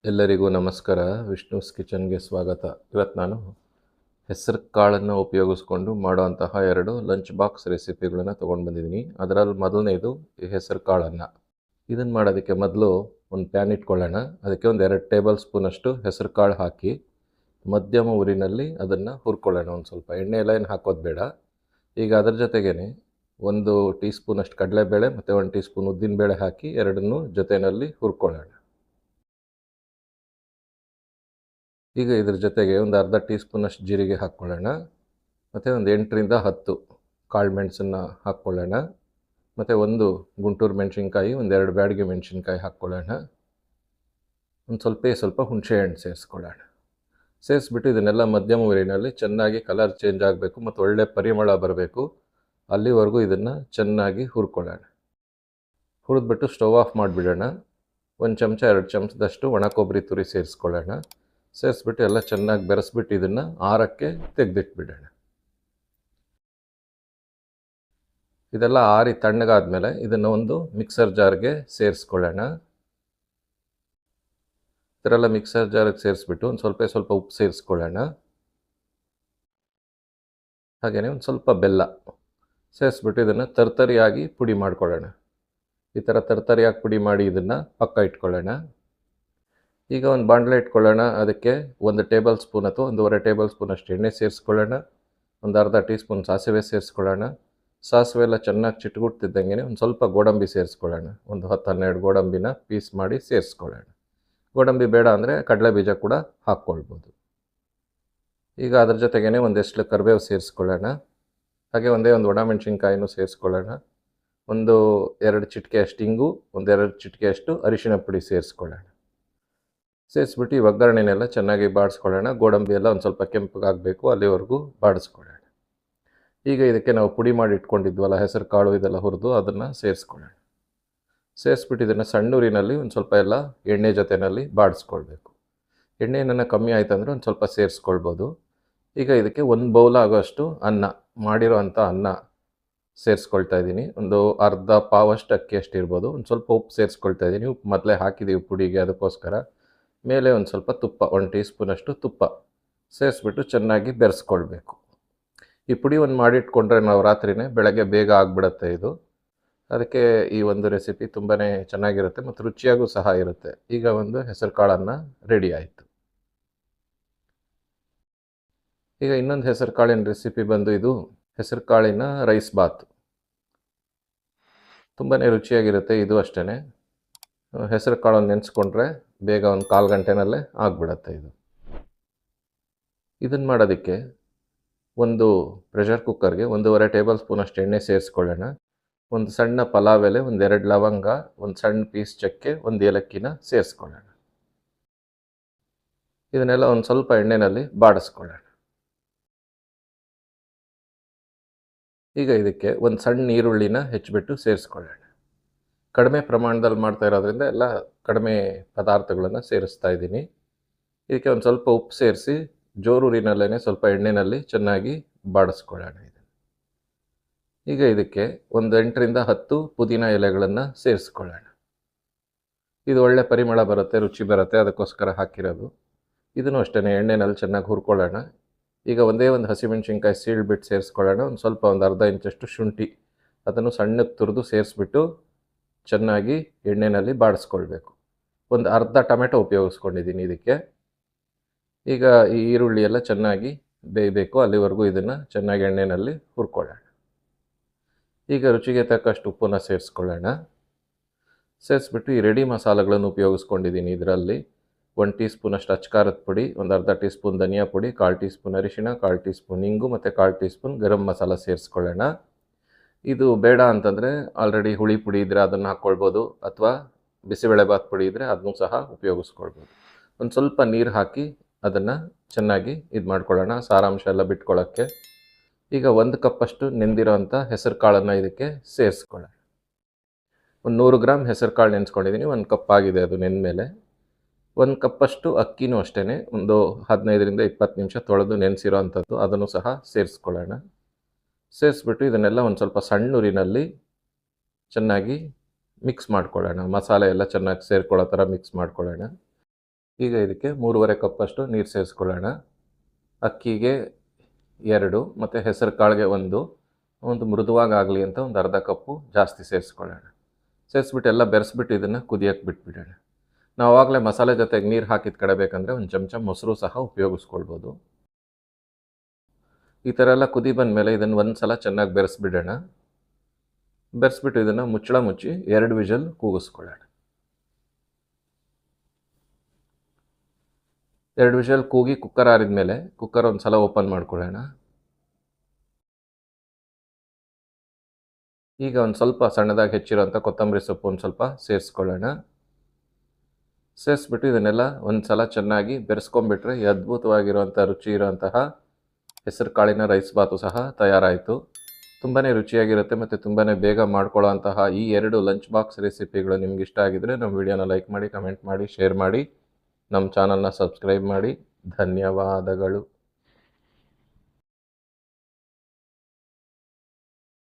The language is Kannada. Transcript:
ಎಲ್ಲರಿಗೂ ನಮಸ್ಕಾರ. ವಿಷ್ಣುಸ್ ಕಿಚನ್ಗೆ ಸ್ವಾಗತ. ಇವತ್ತು ನಾನು ಹೆಸರು ಕಾಳನ್ನು ಉಪಯೋಗಿಸ್ಕೊಂಡು ಮಾಡೋಂತಹ 2 ಲಂಚ್ ಬಾಕ್ಸ್ ರೆಸಿಪಿಗಳನ್ನು ತೊಗೊಂಡು ಬಂದಿದ್ದೀನಿ. ಅದರಲ್ಲಿ ಮೊದಲನೇದು ಈ ಹೆಸರು ಕಾಳನ್ನು. ಇದನ್ನು ಮಾಡೋದಕ್ಕೆ ಮೊದಲು ಒಂದು ಪ್ಯಾನ್ ಇಟ್ಕೊಳ್ಳೋಣ. ಅದಕ್ಕೆ ಒಂದು 2 ಟೇಬಲ್ ಸ್ಪೂನಷ್ಟು ಹೆಸರು ಕಾಳು ಹಾಕಿ ಮಧ್ಯಮ ಉರಿನಲ್ಲಿ ಅದನ್ನು ಹುರ್ಕೊಳ್ಳೋಣ. ಒಂದು ಸ್ವಲ್ಪ ಎಣ್ಣೆ ಎಲ್ಲ ಏನು ಹಾಕೋದು ಬೇಡ. ಈಗ ಅದರ ಜೊತೆಗೇ 1 ಟೀ ಸ್ಪೂನಷ್ಟು ಕಡಲೆಬೇಳೆ ಮತ್ತು 1 ಟೀ ಸ್ಪೂನ್ ಉದ್ದಿನಬೇಳೆ ಹಾಕಿ ಎರಡನ್ನೂ ಜೊತೆಯಲ್ಲಿ ಹುರ್ಕೊಳ್ಳೋಣ. ಈಗ ಇದ್ರ ಜೊತೆಗೆ ಒಂದು ಅರ್ಧ ಟೀ ಸ್ಪೂನಷ್ಟು ಜೀರಿಗೆ ಹಾಕ್ಕೊಳ್ಳೋಣ. ಮತ್ತು ಒಂದು 8ರಿಂದ 10 ಕಾಳು ಮೆಣಸನ್ನು ಹಾಕ್ಕೊಳ್ಳೋಣ. ಮತ್ತು 1 ಗುಂಟೂರು ಮೆಣಸಿನ್ಕಾಯಿ, 1-2 ಬ್ಯಾಡಗಿ ಮೆಣಸಿನ್ಕಾಯಿ ಹಾಕ್ಕೊಳ್ಳೋಣ. ಒಂದು ಸ್ವಲ್ಪ ಹುಣಸೆಹಣ್ಣು ಸೇರಿಸ್ಕೊಳ್ಳೋಣ. ಸೇರಿಸ್ಬಿಟ್ಟು ಇದನ್ನೆಲ್ಲ ಮಧ್ಯಮ ಉರಿನಲ್ಲಿ ಚೆನ್ನಾಗಿ ಕಲರ್ ಚೇಂಜ್ ಆಗಬೇಕು ಮತ್ತು ಒಳ್ಳೆ ಪರಿಮಳ ಬರಬೇಕು. ಅಲ್ಲಿವರೆಗೂ ಇದನ್ನು ಚೆನ್ನಾಗಿ ಹುರ್ಕೊಳ್ಳೋಣ. ಹುರಿದ್ಬಿಟ್ಟು ಸ್ಟವ್ ಆಫ್ ಮಾಡಿಬಿಡೋಣ. 1 ಚಮಚ 2 ಚಮಚದಷ್ಟು ಒಣ ಕೊಬ್ಬರಿ ತುರಿ ಸೇರಿಸ್ಕೊಳ್ಳೋಣ. ಸೇರಿಸ್ಬಿಟ್ಟು ಎಲ್ಲ ಚೆನ್ನಾಗಿ ಬೆರೆಸ್ಬಿಟ್ಟು ಇದನ್ನು ಆರಕ್ಕೆ ತೆಗೆದಿಟ್ಬಿಡೋಣ. ಇದೆಲ್ಲ ಆರಿ ತಣ್ಣಗಾದ್ಮೇಲೆ ಇದನ್ನು ಒಂದು ಮಿಕ್ಸರ್ ಜಾರ್ಗೆ ಸೇರಿಸ್ಕೊಳ್ಳೋಣ. ಇದರೆಲ್ಲ ಮಿಕ್ಸರ್ ಜಾರ್ಗೆ ಸೇರಿಸ್ಬಿಟ್ಟು ಒಂದು ಸ್ವಲ್ಪ ಉಪ್ಪು ಸೇರಿಸ್ಕೊಳ್ಳೋಣ. ಹಾಗೆಯೇ ಒಂದು ಸ್ವಲ್ಪ ಬೆಲ್ಲ ಸೇರಿಸ್ಬಿಟ್ಟು ಇದನ್ನು ತರ್ತರಿಯಾಗಿ ಪುಡಿ ಮಾಡ್ಕೊಳ್ಳೋಣ. ಈ ಥರ ತರ್ತರಿಯಾಗಿ ಪುಡಿ ಮಾಡಿ ಇದನ್ನು ಪಕ್ಕ ಇಟ್ಕೊಳ್ಳೋಣ. ಈಗ ಒಂದು ಬಾಣಲೆ ಇಟ್ಕೊಳ್ಳೋಣ. ಅದಕ್ಕೆ 1 ಟೇಬಲ್ ಸ್ಪೂನ್ ಅಥವಾ 1.5 ಟೇಬಲ್ ಸ್ಪೂನಷ್ಟು ಎಣ್ಣೆ ಸೇರಿಸ್ಕೊಳ್ಳೋಣ. ಒಂದು ಅರ್ಧ ಟೀ ಸ್ಪೂನ್ ಸಾಸಿವೆ ಸೇರಿಸ್ಕೊಳ್ಳೋಣ. ಸಾಸಿವೆ ಎಲ್ಲ ಚೆನ್ನಾಗಿ ಚಿಟಗುಡ್ತಿದ್ದಂಗೆ ಒಂದು ಸ್ವಲ್ಪ ಗೋಡಂಬಿ ಸೇರಿಸ್ಕೊಳ್ಳೋಣ. ಒಂದು 10-12 ಗೋಡಂಬಿನ ಪೀಸ್ ಮಾಡಿ ಸೇರಿಸ್ಕೊಳ್ಳೋಣ. ಗೋಡಂಬಿ ಬೇಡ ಅಂದರೆ ಕಡಲೆ ಬೀಜ ಕೂಡ ಹಾಕ್ಕೊಳ್ಬೋದು. ಈಗ ಅದ್ರ ಜೊತೆಗೇ ಒಂದೆಷ್ಟು ಕರಿಬೇವು ಸೇರಿಸ್ಕೊಳ್ಳೋಣ. ಹಾಗೆ ಒಂದು ಒಣಮೆಣಸಿನ್ಕಾಯಿನೂ ಸೇರಿಸ್ಕೊಳ್ಳೋಣ. 1-2 ಚಿಟಿಕೆಯಷ್ಟು ಇಂಗು, 1-2 ಚಿಟಿಕೆಯಷ್ಟು ಅರಿಶಿಣ ಪುಡಿ ಸೇರಿಸ್ಕೊಳ್ಳೋಣ. ಸೇರಿಸ್ಬಿಟ್ಟು ಈ ಒಗ್ಗರಣೆನೆಲ್ಲ ಚೆನ್ನಾಗಿ ಬಾಡಿಸ್ಕೊಳ್ಳೋಣ. ಗೋಡಂಬಿ ಎಲ್ಲ ಒಂದು ಸ್ವಲ್ಪ ಕೆಂಪಗಾಗಬೇಕು, ಅಲ್ಲಿವರೆಗೂ ಬಾಡಿಸ್ಕೊಳ್ಳೋಣ. ಈಗ ಇದಕ್ಕೆ ನಾವು ಪುಡಿ ಮಾಡಿ ಇಟ್ಕೊಂಡಿದ್ವಲ್ಲ ಹೆಸರು ಕಾಳು, ಇದೆಲ್ಲ ಹುರಿದು ಅದನ್ನು ಸೇರಿಸ್ಕೊಳ್ಳೋಣ. ಸೇರಿಸ್ಬಿಟ್ಟು ಇದನ್ನು ಸಣ್ಣ ಉರಿನಲ್ಲಿ ಒಂದು ಸ್ವಲ್ಪ ಎಲ್ಲ ಎಣ್ಣೆ ಜೊತೆಯಲ್ಲಿ ಬಾಡಿಸ್ಕೊಳ್ಬೇಕು. ಎಣ್ಣೆ ಏನಾರ ಕಮ್ಮಿ ಆಯಿತು ಅಂದರೆ ಒಂದು ಸ್ವಲ್ಪ ಸೇರಿಸ್ಕೊಳ್ಬೋದು. ಈಗ ಇದಕ್ಕೆ 1 ಬೌಲ್ ಆಗೋಷ್ಟು ಮಾಡಿರೋ ಅಂಥ ಅನ್ನ ಸೇರಿಸ್ಕೊಳ್ತಾ ಇದ್ದೀನಿ. ಒಂದು ಅರ್ಧ ಪಾವಷ್ಟು ಅಕ್ಕಿ ಅಷ್ಟು ಇರ್ಬೋದು. ಒಂದು ಸ್ವಲ್ಪ ಉಪ್ಪು ಸೇರಿಸ್ಕೊಳ್ತಾ ಇದ್ದೀನಿ. ಉಪ್ಪು ಮೊದಲೇ ಹಾಕಿದ್ದೀವಿ ಪುಡಿಗೆ, ಅದಕ್ಕೋಸ್ಕರ. ಮೇಲೆ ಒಂದು ಸ್ವಲ್ಪ ತುಪ್ಪ, 1 ಟೀ ಸ್ಪೂನಷ್ಟು ತುಪ್ಪ ಸೇರಿಸ್ಬಿಟ್ಟು ಚೆನ್ನಾಗಿ ಬೆರೆಸ್ಕೊಳ್ಬೇಕು. ಈ ಪುಡಿ ಮಾಡಿಟ್ಕೊಂಡ್ರೆ ನಾವು ರಾತ್ರಿನೇ ಬೆಳಗ್ಗೆ ಬೇಗ ಆಗಿಬಿಡುತ್ತೆ ಇದು. ಅದಕ್ಕೆ ಈ ಒಂದು ರೆಸಿಪಿ ತುಂಬಾ ಚೆನ್ನಾಗಿರುತ್ತೆ ಮತ್ತು ರುಚಿಯಾಗೂ ಸಹ ಇರುತ್ತೆ. ಈಗ ಒಂದು ಹೆಸರು ಕಾಳನ್ನು ರೆಡಿ ಆಯಿತು. ಈಗ ಇನ್ನೊಂದು ಹೆಸರು ಕಾಳಿನ ರೆಸಿಪಿ ಬಂದು ಇದು ಹೆಸರು ಕಾಳಿನ ರೈಸ್ ಬಾತ್. ತುಂಬಾ ರುಚಿಯಾಗಿರುತ್ತೆ ಇದು ಅಷ್ಟೇ. ಹೆಸರು ಕಾಳನ್ನು ನೆನೆಸ್ಕೊಂಡ್ರೆ ಬೇಗ ಒಂದು 1/4 ಗಂಟೆನಲ್ಲೇ ಆಗಿಬಿಡತ್ತೆ ಇದು. ಇದನ್ನು ಮಾಡೋದಕ್ಕೆ ಒಂದು ಪ್ರೆಷರ್ ಕುಕ್ಕರ್ಗೆ 1.5 ಟೇಬಲ್ ಸ್ಪೂನಷ್ಟು ಎಣ್ಣೆ ಸೇರಿಸ್ಕೊಳ್ಳೋಣ. ಒಂದು ಸಣ್ಣ ಪಲಾವ್ ಎಲೆ, 1-2 ಲವಂಗ, ಒಂದು ಸಣ್ಣ ಪೀಸ್ ಚಕ್ಕೆ, 1 ಏಲಕ್ಕಿನ ಸೇರಿಸ್ಕೊಳ್ಳೋಣ. ಇದನ್ನೆಲ್ಲ ಒಂದು ಸ್ವಲ್ಪ ಎಣ್ಣೆಯಲ್ಲಿ ಬಾಡಿಸ್ಕೊಳ್ಳೋಣ. ಈಗ ಇದಕ್ಕೆ ಒಂದು ಸಣ್ಣ ಈರುಳ್ಳಿನ ಹೆಚ್ಚಿಬಿಟ್ಟು ಸೇರಿಸ್ಕೊಳ್ಳೋಣ. ಕಡಿಮೆ ಪ್ರಮಾಣದಲ್ಲಿ ಮಾಡ್ತಾ ಇರೋದ್ರಿಂದ ಎಲ್ಲ ಕಡಿಮೆ ಪದಾರ್ಥಗಳನ್ನು ಸೇರಿಸ್ತಾ ಇದ್ದೀನಿ. ಇದಕ್ಕೆ ಒಂದು ಸ್ವಲ್ಪ ಉಪ್ಪು ಸೇರಿಸಿ ಜೋರೂರಿನಲ್ಲೇ ಸ್ವಲ್ಪ ಎಣ್ಣೆಯಲ್ಲಿ ಚೆನ್ನಾಗಿ ಬಾಡಿಸ್ಕೊಳ್ಳೋಣ. ಈಗ ಇದಕ್ಕೆ ಒಂದು 8ರಿಂದ 10 ಪುದೀನ ಎಲೆಗಳನ್ನು ಸೇರಿಸ್ಕೊಳ್ಳೋಣ. ಇದು ಒಳ್ಳೆ ಪರಿಮಳ ಬರುತ್ತೆ, ರುಚಿ ಬರುತ್ತೆ, ಅದಕ್ಕೋಸ್ಕರ ಹಾಕಿರೋದು. ಇದನ್ನು ಅಷ್ಟೇ ಎಣ್ಣೆನಲ್ಲಿ ಚೆನ್ನಾಗಿ ಹುರ್ಕೊಳ್ಳೋಣ. ಈಗ ಒಂದು ಹಸಿಮೆಣಸಿನ್ಕಾಯಿ ಸೀಳ್ಬಿಟ್ಟು ಸೇರಿಸ್ಕೊಳ್ಳೋಣ. ಒಂದು ಅರ್ಧ ಇಂಚಷ್ಟು ಶುಂಠಿ, ಅದನ್ನು ಸಣ್ಣಕ್ಕೆ ತುರಿದು ಸೇರಿಸ್ಬಿಟ್ಟು ಚೆನ್ನಾಗಿ ಎಣ್ಣೆಯಲ್ಲಿ ಬಾಡಿಸ್ಕೊಳ್ಬೇಕು. ಒಂದು ಅರ್ಧ ಟೊಮೆಟೊ ಉಪಯೋಗಿಸ್ಕೊಂಡಿದ್ದೀನಿ ಇದಕ್ಕೆ. ಈಗ ಈ ಈರುಳ್ಳಿ ಎಲ್ಲ ಚೆನ್ನಾಗಿ ಬೇಯಬೇಕು, ಅಲ್ಲಿವರೆಗೂ ಇದನ್ನು ಚೆನ್ನಾಗಿ ಎಣ್ಣೆಯಲ್ಲಿ ಹುರ್ಕೊಳ್ಳೋಣ. ಈಗ ರುಚಿಗೆ ತಕ್ಕಷ್ಟು ಉಪ್ಪನ್ನು ಸೇರಿಸ್ಕೊಳ್ಳೋಣ. ಸೇರಿಸ್ಬಿಟ್ಟು ಈ ರೆಡಿ ಮಸಾಲೆಗಳನ್ನು ಉಪಯೋಗಿಸ್ಕೊಂಡಿದ್ದೀನಿ. ಇದರಲ್ಲಿ 1 ಟೀ ಸ್ಪೂನಷ್ಟು ಅಚ್ಕಾರದ ಪುಡಿ, ಒಂದು ಅರ್ಧ ಟೀ ಸ್ಪೂನ್ ಧನಿಯಾ ಪುಡಿ, 1/4 ಟೀ ಸ್ಪೂನ್ ಅರಿಶಿಣ, 1/4 ಟೀ ಸ್ಪೂನ್ ಇಂಗು ಮತ್ತು 1/4 ಟೀ ಸ್ಪೂನ್ ಗರಂ ಮಸಾಲ ಸೇರಿಸ್ಕೊಳ್ಳೋಣ. ಇದು ಬೇಡ ಅಂತಂದರೆ ಆಲ್ರೆಡಿ ಹುಳಿ ಪುಡಿ ಇದ್ದರೆ ಅದನ್ನು ಹಾಕ್ಕೊಳ್ಬೋದು, ಅಥವಾ ಬಿಸಿಬೇಳೆಬಾತ್ ಪುಡಿ ಇದ್ದರೆ ಅದನ್ನೂ ಸಹ ಉಪಯೋಗಿಸ್ಕೊಳ್ಬೋದು. ಒಂದು ಸ್ವಲ್ಪ ನೀರು ಹಾಕಿ ಅದನ್ನು ಚೆನ್ನಾಗಿ ಮಾಡ್ಕೊಳ್ಳೋಣ, ಸಾರಾಂಶ ಎಲ್ಲ ಬಿಟ್ಕೊಳ್ಳೋಕ್ಕೆ. ಈಗ 1 ಕಪ್ಪಷ್ಟು ನೆಂದಿರೋಂಥ ಹೆಸರು ಕಾಳನ್ನು ಇದಕ್ಕೆ ಸೇರಿಸ್ಕೊಳ್ಳೋಣ. ಒಂದು 100 ಗ್ರಾಮ್ ಹೆಸರು ಕಾಳು ನೆನೆಸ್ಕೊಂಡಿದ್ದೀನಿ. 1 ಕಪ್ ಆಗಿದೆ ಅದು ನೆಂದ ಮೇಲೆ. 1 ಕಪ್ಪಷ್ಟು ಅಕ್ಕಿನೂ ಅಷ್ಟೇ, ಒಂದು 15ರಿಂದ 20 ನಿಮಿಷ ತೊಳೆದು ನೆನೆಸಿರೋ ಅಂಥದ್ದು, ಅದನ್ನು ಸಹ ಸೇರಿಸ್ಕೊಳ್ಳೋಣ. ಸೇರಿಸ್ಬಿಟ್ಟು ಇದನ್ನೆಲ್ಲ ಒಂದು ಸ್ವಲ್ಪ ಸಣ್ಣ ಉರಿನಲ್ಲಿ ಚೆನ್ನಾಗಿ ಮಿಕ್ಸ್ ಮಾಡ್ಕೊಳ್ಳೋಣ. ಮಸಾಲೆ ಎಲ್ಲ ಚೆನ್ನಾಗಿ ಸೇರ್ಕೊಳ್ಳೋ ಥರ ಮಿಕ್ಸ್ ಮಾಡ್ಕೊಳ್ಳೋಣ. ಈಗ ಇದಕ್ಕೆ 3.5 ಕಪ್ಪಷ್ಟು ನೀರು ಸೇರಿಸ್ಕೊಳ್ಳೋಣ. ಅಕ್ಕಿಗೆ 2 ಮತ್ತು ಹೆಸರು ಕಾಳಿಗೆ ಒಂದು ಮೃದುವಾಗಲಿ ಅಂತ ಒಂದು ಅರ್ಧ ಕಪ್ಪು ಜಾಸ್ತಿ ಸೇರಿಸ್ಕೊಳ್ಳೋಣ. ಸೇರಿಸ್ಬಿಟ್ಟು ಎಲ್ಲ ಬೆರೆಸ್ಬಿಟ್ಟು ಇದನ್ನು ಕುದಿಯೋಕ್ಕೆ ಬಿಟ್ಬಿಡೋಣ. ನಾವು ಆವಾಗಲೇ ಮಸಾಲೆ ಜೊತೆಗೆ ನೀರು ಹಾಕಿದ ಕಡೆ ಬೇಕಂದರೆ ಒಂದು ಚಮಚ ಮೊಸರು ಸಹ ಉಪಯೋಗಿಸ್ಕೊಳ್ಬೋದು. ಈ ಥರ ಎಲ್ಲ ಕುದಿ ಬಂದಮೇಲೆ ಇದನ್ನು ಒಂದು ಸಲ ಚೆನ್ನಾಗಿ ಬೆರೆಸ್ಬಿಡೋಣ. ಬೆರೆಸ್ಬಿಟ್ಟು ಇದನ್ನು ಮುಚ್ಚಳ ಮುಚ್ಚಿ 2 ವಿಷಲ್ ಕೂಗಿಸ್ಕೊಳ್ಳೋಣ. 2 ವಿಷಲ್ ಕೂಗಿ ಕುಕ್ಕರ್ ಆರಿದ ಮೇಲೆ ಕುಕ್ಕರ್ ಒಂದು ಸಲ ಓಪನ್ ಮಾಡ್ಕೊಳ್ಳೋಣ. ಈಗ ಒಂದು ಸ್ವಲ್ಪ ಸಣ್ಣದಾಗಿ ಹೆಚ್ಚಿರೋಂಥ ಕೊತ್ತಂಬರಿ ಸೊಪ್ಪು ಒಂದು ಸ್ವಲ್ಪ ಸೇರಿಸ್ಕೊಳ್ಳೋಣ. ಸೇರಿಸ್ಬಿಟ್ಟು ಇದನ್ನೆಲ್ಲ ಒಂದು ಸಲ ಚೆನ್ನಾಗಿ ಬೆರೆಸ್ಕೊಂಡ್ಬಿಟ್ರೆ ಈ ಅದ್ಭುತವಾಗಿರುವಂಥ ರುಚಿ ಇರುವಂತಹ ಹೆಸರು ಕಾಳಿನ ರೈಸ್ ಬಾತು ಸಹ ತಯಾರಾಯಿತು. ತುಂಬಾ ರುಚಿಯಾಗಿರುತ್ತೆ ಮತ್ತು ತುಂಬಾ ಬೇಗ ಮಾಡ್ಕೊಳ್ಳೋ ಅಂತಹ ಈ 2 ಲಂಚ್ ಬಾಕ್ಸ್ ರೆಸಿಪಿಗಳು ನಿಮ್ಗೆ ಇಷ್ಟ ಆಗಿದ್ರೆ ನಮ್ಮ ವಿಡಿಯೋನ ಲೈಕ್ ಮಾಡಿ, ಕಮೆಂಟ್ ಮಾಡಿ, ಶೇರ್ ಮಾಡಿ, ನಮ್ಮ ಚಾನಲ್ನ ಸಬ್ಸ್ಕ್ರೈಬ್ ಮಾಡಿ. ಧನ್ಯವಾದಗಳು.